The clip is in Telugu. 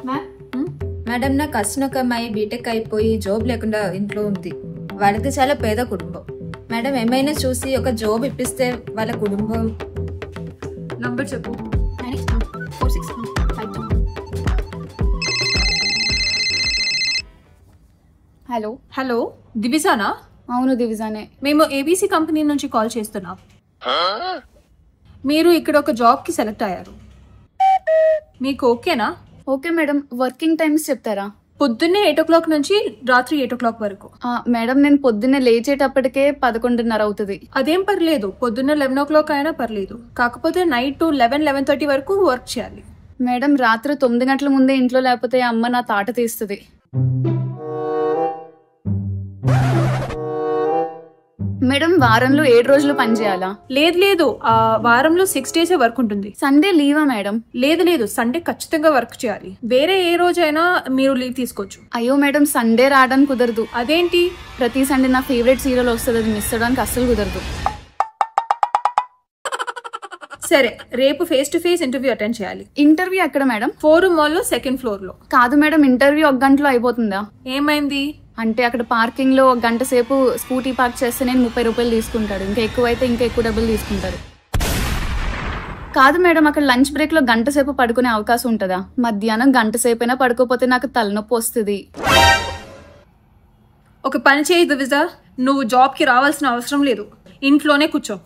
మేడం నా కసిన ఒక అమ్మాయి బీటెక్ అయిపోయి జాబ్ లేకుండా ఇంట్లో ఉంది. వాళ్ళది చాలా పేద కుటుంబం. మేడం ఏమైనా చూసి ఒక జాబ్ ఇప్పిస్తే వాళ్ళ కుటుంబం. నంబర్ చెప్పు. హలో హలో, దివిజానా? అవును దివిజానే. మేము ఏబీసీ కంపెనీ నుంచి కాల్ చేస్తున్నాం. మీరు ఇక్కడ ఒక జాబ్ కి సెలెక్ట్ అయ్యారు. మీకు ఓకేనా? ఓకే మేడం, వర్కింగ్ టైమ్స్ చెప్తారా? పొద్దున్నే 8 o'clock నుంచి రాత్రి 8 o'clock వరకు. మేడం నేను పొద్దున్నే లేచేటప్పటికే 11:30 అవుతుంది. అదేం పర్లేదు, పొద్దున్న 11 o'clock అయినా పర్లేదు. కాకపోతే నైట్ 11-11:30 వరకు వర్క్ చేయాలి. మేడం రాత్రి 9 గంటల ముందే ఇంట్లో లేకపోతే అమ్మ నా తాట తీస్తుంది. మేడం వారంలో 7 రోజులు పని చేయాలా? లేదు, వారంలో 6 days వర్క్ ఉంటుంది. సండే లీవా మేడం? లేదు, సండే ఖచ్చితంగా వర్క్ చేయాలి. వేరే ఏ రోజైనా మీరు లీవ్ తీసుకోవచ్చు. అయ్యో మేడం, సండే రావడానికి కుదరదు. అదేంటి? ప్రతి సండే నా ఫేవరెట్ సీరియల్ వస్తుంది, అది మిస్ అవడానికి అస్సలు కుదరదు. సరే, రేపు face to face interview attend చేయాలి. ఇంటర్వ్యూ ఎక్కడ మేడం? 4 mall లో 2nd floor లో. కాదు మేడం, ఇంటర్వ్యూ 1 గంటలో అయిపోతుందా? ఏమైంది? అంటే అక్కడ పార్కింగ్ లో 1 గంట సేపు స్కూటీ పార్క్ చేస్తే నేను 30 రూపాయలు తీసుకుంటాడు. ఇంకా ఎక్కువ అయితే ఇంకా ఎక్కువ డబ్బులు తీసుకుంటారు. కాదు మేడం, అక్కడ లంచ్ బ్రేక్ లో 1 గంట సేపు పడుకునే అవకాశం ఉంటుందా? మధ్యాహ్నం 1 గంట సేపు అయినా పడుకోపోతే నాకు తలనొప్పి వస్తుంది. ఒక పని చేయి దివిజా, నువ్వు జాబ్ కి రావాల్సిన అవసరం లేదు, ఇంట్లోనే కూర్చో.